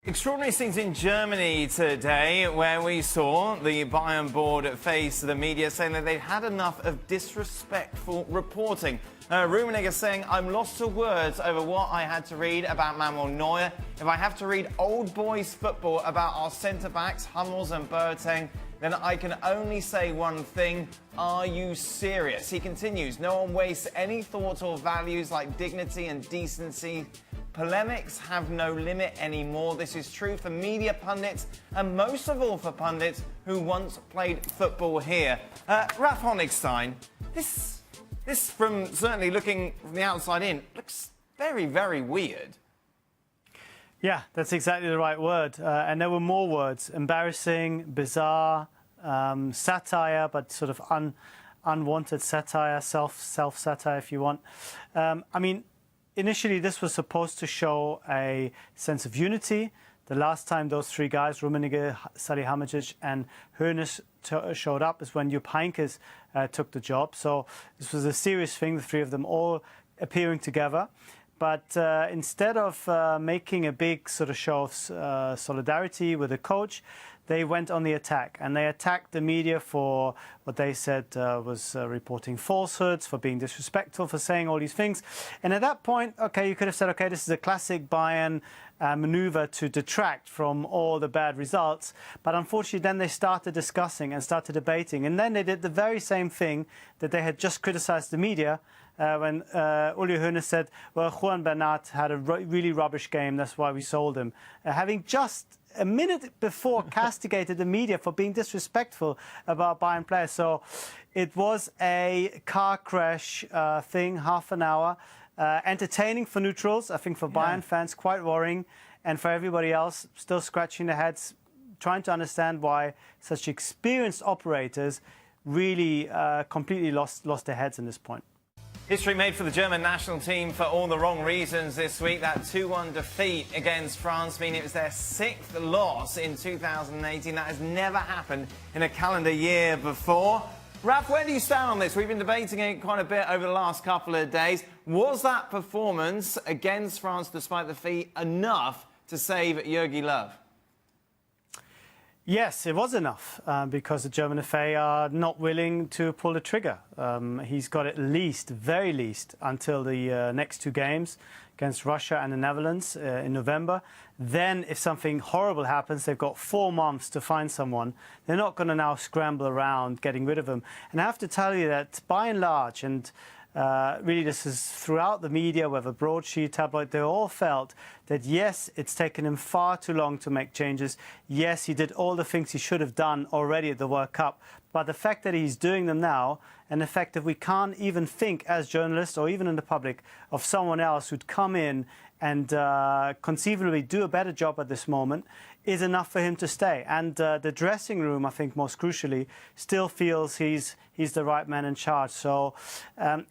Extraordinary scenes in Germany today, where we saw the Bayern board face the media saying that they'd had enough of disrespectful reporting. Rummenigge saying, "I'm lost for words over what I had to read about Manuel Neuer. If I have to read old boys football about our centre-backs, Hummels and Boateng, then I can only say one thing. Are you serious?" He continues, "No one wastes any thought or values like dignity and decency. Polemics have no limit anymore. This is true for media pundits and most of all for pundits who once played football here." Ralf Honigstein, this from certainly looking from the outside in, looks very, very weird. Yeah, that's exactly the right word. And there were more words: embarrassing, bizarre, satire, but sort of unwanted satire, self-satire, if you want. I mean, initially, this was supposed to show a sense of unity. The last time those three guys, Rummenigge, Salihamidzic and Hoeneß, showed up is when Jupp Heynckes took the job. So this was a serious thing, the three of them all appearing together. But instead of making a big sort of show of solidarity with the coach, they went on the attack, and they attacked the media for what they said was reporting falsehoods, for being disrespectful, for saying all these things. And at that point, okay, you could have said, okay, this is a classic Bayern maneuver to detract from all the bad results. But unfortunately, then they started discussing and started debating. And then they did the very same thing that they had just criticized the media when Uli Hoeneß said, well, Juan Bernat had a really rubbish game, that's why we sold him. Having just a minute before castigated the media for being disrespectful about Bayern players. So it was a car crash thing, half an hour. Entertaining for neutrals, I think for Bayern fans, quite worrying. And for everybody else, still scratching their heads, trying to understand why such experienced operators really completely lost their heads in this point. History made for the German national team for all the wrong reasons this week. That 2-1 defeat against France, meaning it was their 6th loss in 2018. That has never happened in a calendar year before. Ralf, where do you stand on this? We've been debating it quite a bit over the last couple of days. Was that performance against France, despite the defeat, enough to save Jogi Löw? Yes, it was enough because the German FA are not willing to pull the trigger. He's got at least, very least, until the next two games against Russia and the Netherlands in November. Then, if something horrible happens, they've got 4 months to find someone. They're not going to now scramble around getting rid of him. And I have to tell you that, by and large, and really this is throughout the media, whether broadsheet, tabloid, they all felt that yes, it's taken him far too long to make changes. Yes, he did all the things he should have done already at the World Cup. But the fact that he's doing them now, and the fact that we can't even think as journalists or even in the public of someone else who'd come in and conceivably do a better job at this moment, is enough for him to stay. And the dressing room, I think most crucially, still feels he's the right man in charge. So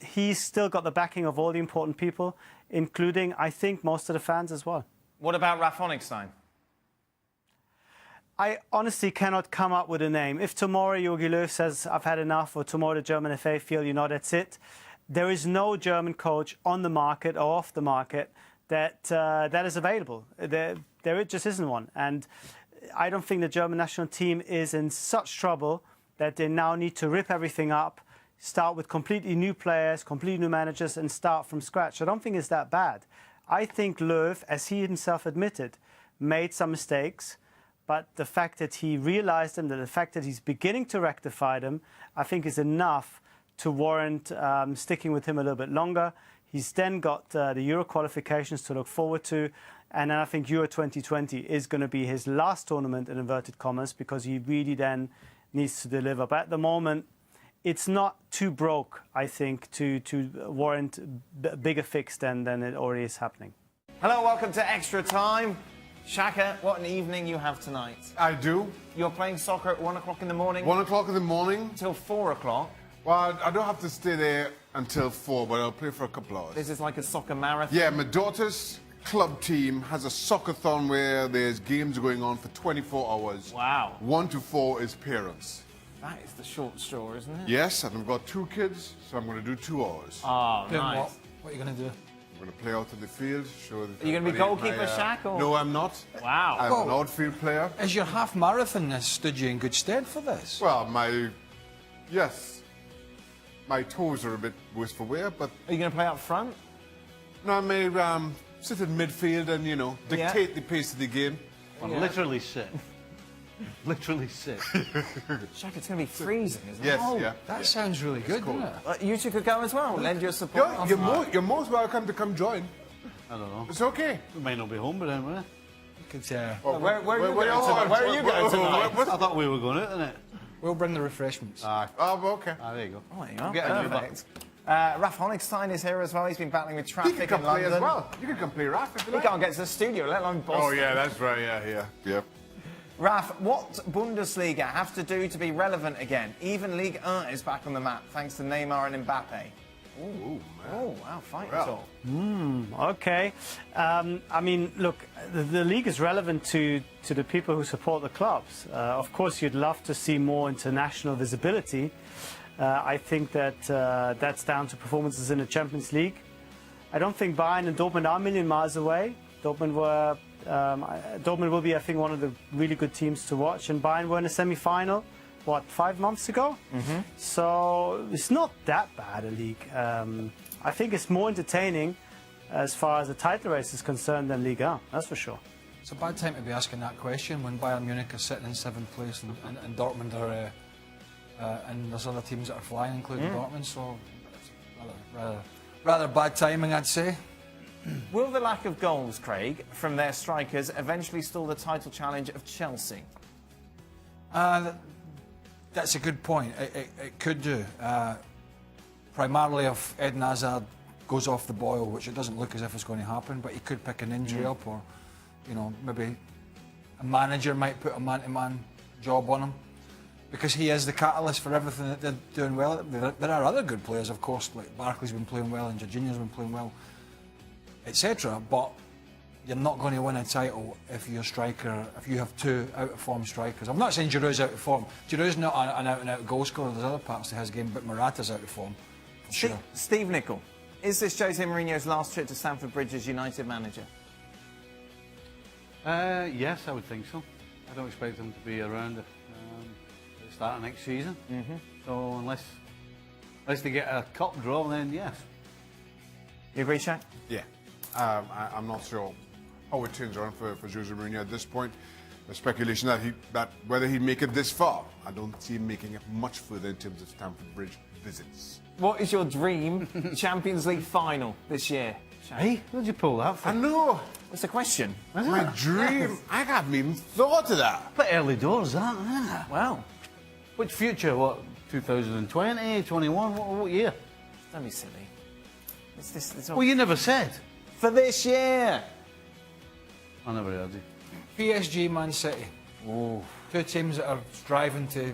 he's still got the backing of all the important people, including, I think, most of the fans as well. What about Ralf Honigstein? I honestly cannot come up with a name. If tomorrow Jogi Löw says, I've had enough, or tomorrow the German FA feel, that's it, there is no German coach on the market or off the market that is available. There just isn't one. And I don't think the German national team is in such trouble that they now need to rip everything up, start with completely new players, completely new managers, and start from scratch. I don't think it's that bad. I think Löw, as he himself admitted, made some mistakes. But the fact that he realized them, the fact that he's beginning to rectify them, I think is enough to warrant sticking with him a little bit longer. He's then got the Euro qualifications to look forward to. And then I think Euro 2020 is going to be his last tournament, in inverted commas, because he really then needs to deliver. But at the moment, it's not too broke, I think, to warrant a bigger fix than it already is happening. Hello, welcome to Extra Time. Shaka, what an evening you have tonight. I do. You're playing soccer at 1 o'clock in the morning? 1 o'clock in the morning. Till 4 o'clock? Well, I don't have to stay there until 4, but I'll play for a couple hours. This is like a soccer marathon? Yeah, my daughter's club team has a soccer-thon where there's games going on for 24 hours. Wow. 1 to 4 is parents. That is the short straw, isn't it? Yes, and I've got 2 kids, so I'm going to do 2 hours. Oh, Then nice. what? What are you going to do? going to play out in the field. Show Are you going to be goalkeeper, Shaq? Or? No, I'm not. Wow. I'm an outfield player. Is your half marathon has stood you in good stead for this? Well, yes, my toes are a bit worse for wear, but Are you going to play up front? no, I may sit in midfield and, dictate the pace of the game. Well, literally sit. Literally sit. Shaq, it's going to be freezing, isn't Yes, it? yeah. That sounds really good, doesn't it? You two could go as well. Lend your support. You're most welcome to come join. I don't know. It's okay. We may not be home by then, will we? Where are you going tonight? Where are you going tonight? I thought we were going out, innit? We'll bring the refreshments. Oh, okay. Ah, there you go. Oh, there you are. Get a new Perfect. Raf Honigstein is here as well. He's been battling with You traffic can come in play London. as well. You can come play Raf if you He like. can't get to the studio, let alone Boston. Oh, yeah, that's right. Yeah. Raf, what Bundesliga have to do to be relevant again? Even Ligue 1 is back on the map thanks to Neymar and Mbappe. Oh, wow, fight it all. Okay. I mean, look, the league is relevant to the people who support the clubs. Of course, you'd love to see more international visibility. I think that that's down to performances in the Champions League. I don't think Bayern and Dortmund are a million miles away. Dortmund will be, I think, one of the really good teams to watch. And Bayern were in a semi-final, 5 months ago? So it's not that bad a league. I think it's more entertaining as far as the title race is concerned than Ligue 1, that's for sure. It's a bad time to be asking that question when Bayern Munich is sitting in 7th place and Dortmund are, and there's other teams that are flying, including Dortmund. So it's rather bad timing, I'd say. Will the lack of goals, Craig, from their strikers eventually stall the title challenge of Chelsea? That's a good point. It could do. Primarily if Eden Hazard goes off the boil, which it doesn't look as if it's going to happen, but he could pick an injury up, or maybe a manager might put a man-to-man job on him, because he is the catalyst for everything that they're doing well. There are other good players, of course, like Barkley's been playing well and Jorginho's been playing well, etc. But you're not going to win a title if your striker, if you have two out-of-form strikers. I'm not saying Giroud's out of form. Giroud's not an out-and-out goal scorer. There's other parts to his game, but Morata's out of form. For sure. Steve Nicol, is this Jose Mourinho's last trip to Stamford Bridge as United manager? Yes, I would think so. I don't expect him to be around at the start of next season. So unless they get a cup draw, then yes. You agree, Shaq? Yeah. I'm not sure how it turns around for Jose Mourinho at this point. The speculation that whether he'd make it this far, I don't see him making it much further in terms of Stamford Bridge visits. What is your dream Champions League final this year, Shaq? Hey, where'd you pull that I from? know. What's the question? My dream. I haven't even thought of that. Bit early doors, that, isn't it? Well, Which future? What, 2020, 21? What year? don't be silly. It's all Well, you never said. for this year. I never heard you. PSG, Man City. Two teams that are striving to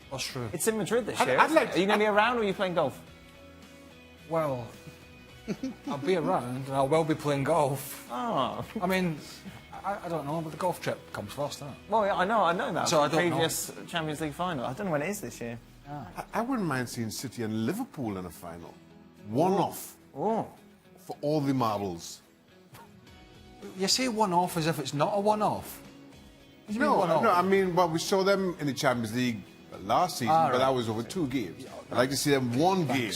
bust through. It's in Madrid this I'd- year. I'd isn't like it? to- Are you going to be around or are you playing golf? Well, I'll be around and I will be playing golf. Oh, I mean, I don't know, but the golf trip comes first, doesn't it? well, yeah, I know that. So from I don't know. previous Champions League final. I don't know when it is this year. I wouldn't mind seeing City and Liverpool in a final. One off Oh, for all the marbles. You say one-off as if it's not a one-off. What do you mean No, one-off? no, I mean, well, we saw them in the Champions League last season, but right. that was over 2 games. I'd like to see them one game.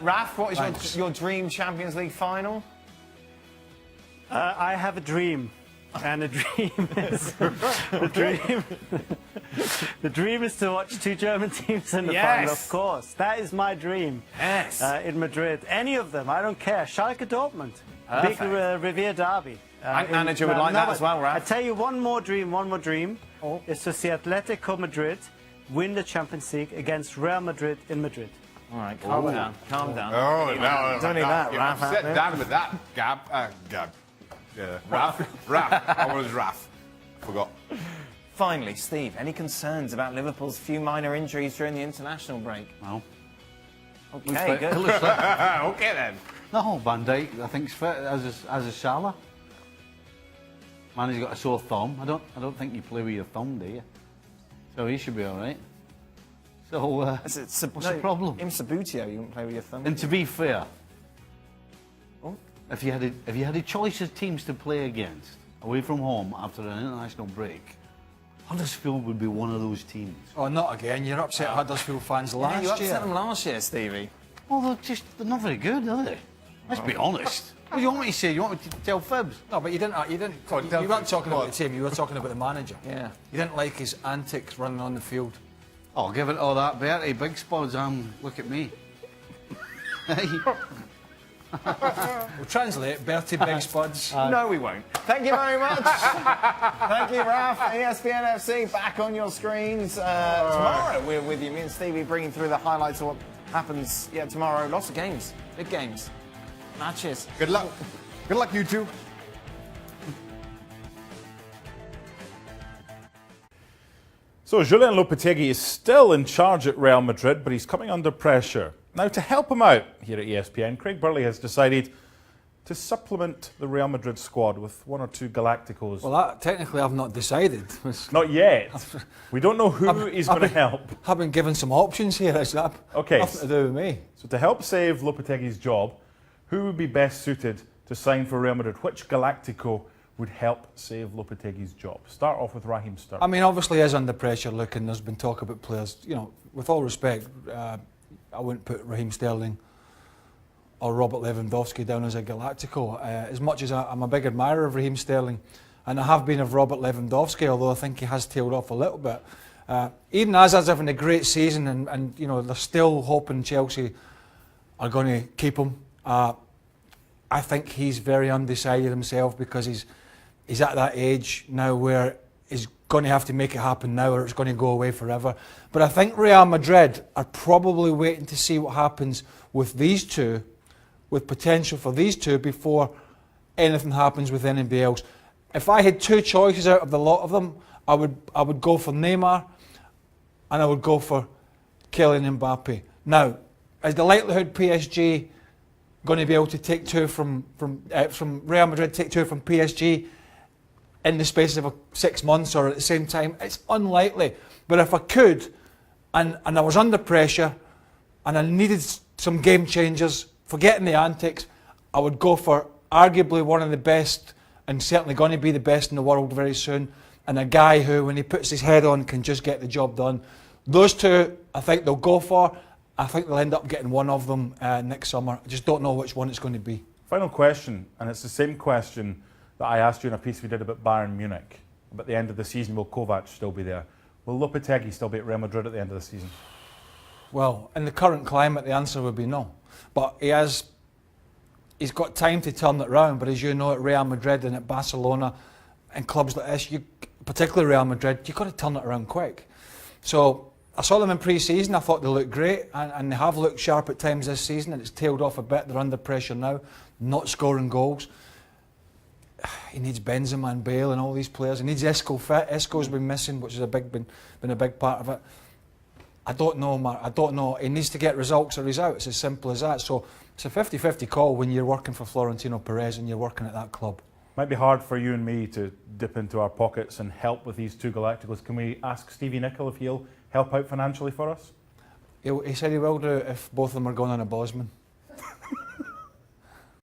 Raf, what is Thanks. your dream Champions League final? I have a dream, and the dream is the dream is to watch two German teams in the final. Yes. Of course, that is my dream. Yes. In Madrid, any of them, I don't care. Schalke, Dortmund, Perfect. big Revier derby. Bank manager would like that as well, Raf. I tell you one more dream is to see Atletico Madrid win the Champions League against Real Madrid in Madrid. All right, calm down. Calm down. Oh, Don't need that, Raf. Sit down with that, Gab. Gab. Yeah, Raf. I was Raf. Forgot. Finally, Steve, any concerns about Liverpool's few minor injuries during the international break? No. Okay, good. Okay then. No, Van Dijk, I think, is fit, as is Salah. Man, he's got a sore thumb. I don't think you play with your thumb, do you? So he should be all right. So, what's the problem? In Sabutio, you wouldn't play with your thumb. And to be fair, if you had a choice of teams to play against away from home after an international break, Huddersfield would be one of those teams. Oh, not again. You're upset Huddersfield fans Yeah, last you upset year. them last year, Stevie. Well, they're not very good, are they? Let's be honest. What do you want me to say? You want me to tell fibs? No, but you didn't. You weren't talking about the team. You were talking about the manager. Yeah. You didn't like his antics running on the field. Oh, give it all that, Bertie. Big spuds, look at me. We'll translate Bertie Big Spuds. No, we won't. Thank you very much. Thank you, Raf. ESPN FC back on your screens tomorrow. We're with you, me and Stevie, bringing through the highlights of what happens tomorrow. Lots of games, big games, matches. Good luck. Good luck, you two. So Julian Lopetegui is still in charge at Real Madrid, but he's coming under pressure. Now, to help him out here at ESPN, Craig Burley has decided to supplement the Real Madrid squad with one or two Galacticos. Well, that technically I've not decided. Not yet. We don't know who is going to help. I've been given some options here. Is that Okay. nothing to do with me? So to help save Lopetegui's job, who would be best suited to sign for Real Madrid? Which Galactico would help save Lopetegui's job? Start off with Raheem Sterling. I mean, obviously, he is under pressure. Look, and there's been talk about players. You know, with all respect, I wouldn't put Raheem Sterling or Robert Lewandowski down as a Galactico. As much as I'm a big admirer of Raheem Sterling, and I have been of Robert Lewandowski, although I think he has tailed off a little bit. Eden Hazard's having a great season, and you know they're still hoping Chelsea are going to keep him. I think he's very undecided himself because he's at that age now where he's going to have to make it happen now or it's going to go away forever. But I think Real Madrid are probably waiting to see what happens with these two, with potential for these two before anything happens with anybody else. If I had two choices out of the lot of them, I would go for Neymar and I would go for Kylian Mbappe. Now, is the likelihood PSG going to be able to take two from Real Madrid, take two from PSG in the space of 6 months or at the same time? It's unlikely. But if I could, and I was under pressure, and I needed some game changers, forgetting the antics, I would go for arguably one of the best, and certainly going to be the best in the world very soon, and a guy who, when he puts his head on, can just get the job done. Those two, I think they'll go for. I think they'll end up getting one of them next summer. I just don't know which one it's going to be. Final question, and it's the same question that I asked you in a piece we did about Bayern Munich. At the end of the season, will Kovac still be there? Will Lopetegui still be at Real Madrid at the end of the season? Well, in the current climate, the answer would be no. But he's got time to turn it around. But as you know, at Real Madrid and at Barcelona and clubs like this, particularly Real Madrid, you've got to turn it around quick. So I saw them in pre-season. I thought they looked great, and they have looked sharp at times this season, and it's tailed off a bit. They're under pressure now, not scoring goals. He needs Benzema and Bale and all these players. He needs Isco fit. Isco's been missing, which has been a big part of it. I don't know, Mark. I don't know. He needs to get results or he's out. It's as simple as that. So it's a 50-50 call when you're working for Florentino Perez and you're working at that club. Might be hard for you and me to dip into our pockets and help with these two Galacticos. Can we ask Stevie Nicol if he'll help out financially for us? He said he will do it if both of them are going on a Bosman.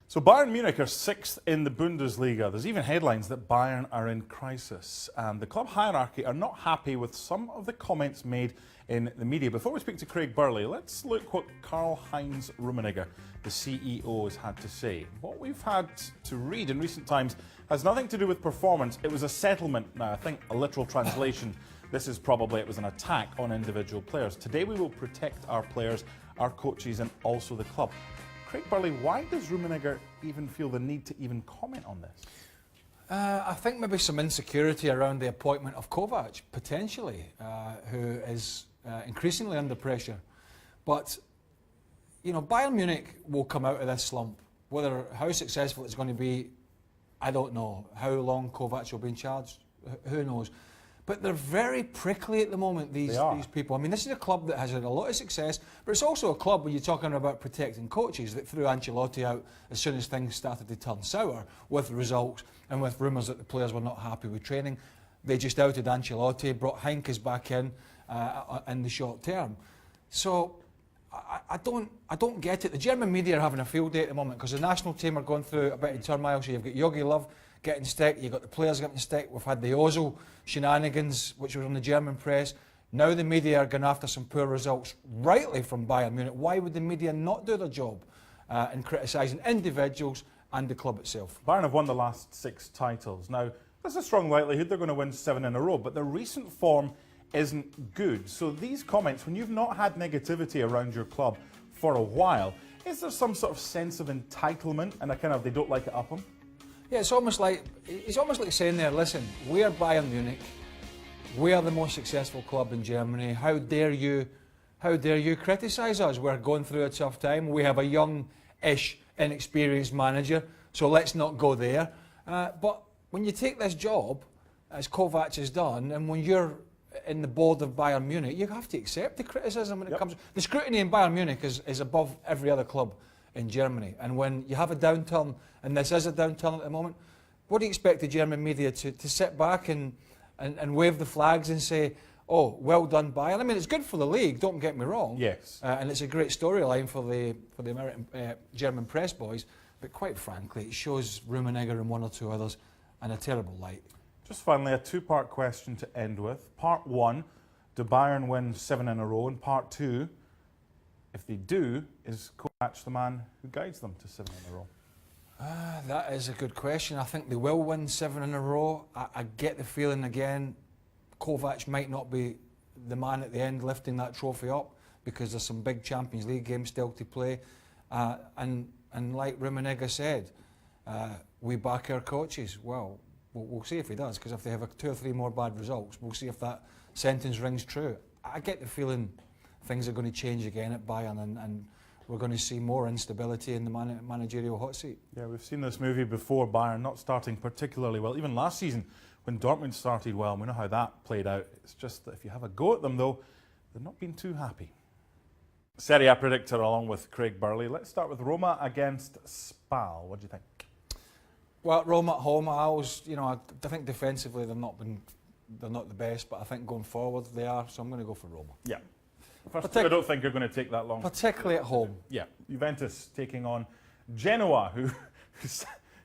So Bayern Munich are 6th in the Bundesliga. There's even headlines that Bayern are in crisis. And the club hierarchy are not happy with some of the comments made in the media. Before we speak to Craig Burley, let's look what Karl-Heinz Rummenigge, the CEO, has had to say. What we've had to read in recent times has nothing to do with performance. It was a settlement. Now, I think a literal translation, this is probably it was an attack on individual players. Today we will protect our players, our coaches and also the club. Craig Burley, why does Rummenigge even feel the need to even comment on this? I think maybe some insecurity around the appointment of Kovac, potentially, who is increasingly under pressure. But, you know, Bayern Munich will come out of this slump. How successful it's going to be, I don't know. How long Kovac will be in charge, who knows. But they're very prickly at the moment, these people. I mean, this is a club that has had a lot of success, but it's also a club when you're talking about protecting coaches that threw Ancelotti out as soon as things started to turn sour with results and with rumours that the players were not happy with training. They just outed Ancelotti, brought Heinkes back in the short term. So I don't get it. The German media are having a field day at the moment because the national team are going through a bit of turmoil. So you've got Jogi Löw getting stick, you've got the players getting stick. We've had the Ozil shenanigans, which was on the German press. Now the media are going after some poor results, rightly from Bayern Munich. Why would the media not do their job in criticising individuals and the club itself? Bayern have won the last 6 titles. Now, there's a strong likelihood they're going to win 7 in a row, but the recent form isn't good. So these comments, when you've not had negativity around your club for a while, is there some sort of sense of entitlement and a kind of they don't like it up them? Yeah, it's almost like saying there, listen, we are Bayern Munich, we are the most successful club in Germany. How dare you criticise us? We're going through a tough time. We have a young-ish, inexperienced manager, so let's not go there. But when you take this job, as Kovac has done, and when you're in the board of Bayern Munich, you have to accept the criticism when it comes. The scrutiny in Bayern Munich is above every other club in Germany. And when you have a downturn, and this is a downturn at the moment, what do you expect the German media to sit back and wave the flags and say, oh, well done, Bayern? I mean, it's good for the league, don't get me wrong. Yes. And it's a great storyline for the American, German press boys. But quite frankly, it shows Rummenigge and one or two others in a terrible light. Just finally, a 2-part question to end with. Part 1, do Bayern win 7 in a row? And part 2, if they do, is Kovac the man who guides them to 7 in a row? That is a good question. I think they will win 7 in a row. I get the feeling again, Kovac might not be the man at the end lifting that trophy up because there's some big Champions League games still to play. And like Rummenigge said, we back our coaches. Well, we'll see if he does, because if they have 2 or 3 more bad results, we'll see if that sentence rings true. I get the feeling things are going to change again at Bayern, and we're going to see more instability in the managerial hot seat. Yeah, we've seen this movie before, Bayern not starting particularly well. Even last season, when Dortmund started well, and we know how that played out. It's just that if you have a go at them, though, they've not been too happy. Serie A predictor along with Craig Burley. Let's start with Roma against Spal. What do you think? Well, Roma at home, I think defensively they're not the best, but I think going forward they are, so I'm going to go for Roma. Yeah. First two, I don't think are going to take that long. Particularly at home. Yeah. Juventus taking on Genoa, who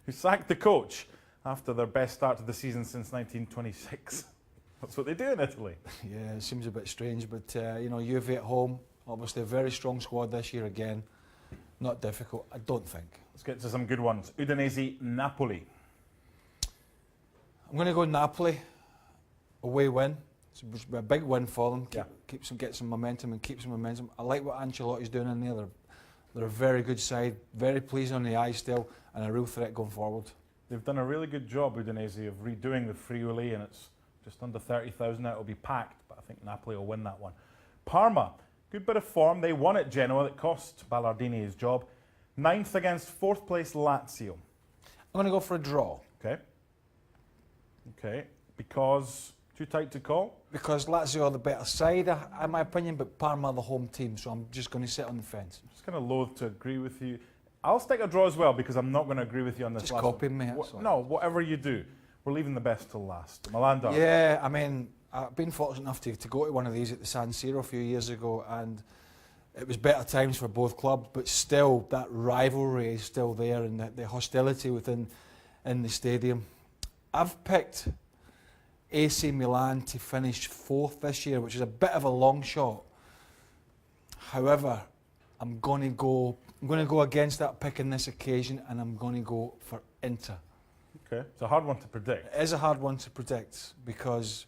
sacked the coach after their best start to the season since 1926. That's what they do in Italy. Yeah, it seems a bit strange, but Juve at home, obviously a very strong squad this year again. Not difficult, I don't think. Let's get to some good ones. Udinese, Napoli. I'm going to go Napoli. Away win. It's a big win for them. Get some momentum and keep some momentum. I like what Ancelotti's doing in there. They're a very good side, very pleasing on the eye still, and a real threat going forward. They've done a really good job, Udinese, of redoing the Friuli, and it's just under 30,000 now. It'll be packed, but I think Napoli will win that one. Parma, good bit of form. They won at Genoa. That cost Ballardini his job. 9th against 4th place Lazio. I'm going to go for a draw. Okay. Okay. Because too tight to call? Because Lazio are the better side, in my opinion, but Parma are the home team, so I'm just going to sit on the fence. I'm just kind of loath to agree with you. I'll stick a draw as well, because I'm not going to agree with you on this just last copy one. me. No, whatever you do, we're leaving the best till last. Milan derby. Yeah, I mean, I've been fortunate enough to go to one of these at the San Siro a few years ago, and it was better times for both clubs, but still that rivalry is still there, and the hostility within the stadium. I've picked AC Milan to finish 4th this year, which is a bit of a long shot. However, I'm going to go against that pick on this occasion, and I'm going to go for Inter. Okay, it's a hard one to predict. It is a hard one to predict because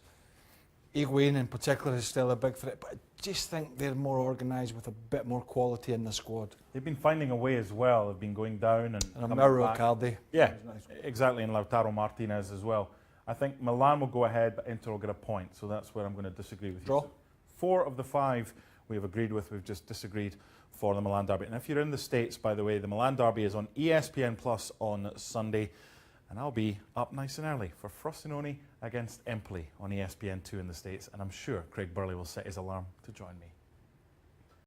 Higuain in particular is still a big threat, but I just think they're more organised with a bit more quality in the squad. They've been finding a way as well. They've been going down and coming Mauro back. Icardi. Yeah, exactly, and Lautaro Martinez as well. I think Milan will go ahead, but Inter will get a point, so that's where I'm going to disagree with you. Draw. So 4 of the 5 we have agreed with, we've just disagreed for the Milan derby. And if you're in the States, by the way, the Milan derby is on ESPN Plus on Sunday, and I'll be up nice and early for Frosinone against Empoli on ESPN2 in the States, and I'm sure Craig Burley will set his alarm to join me.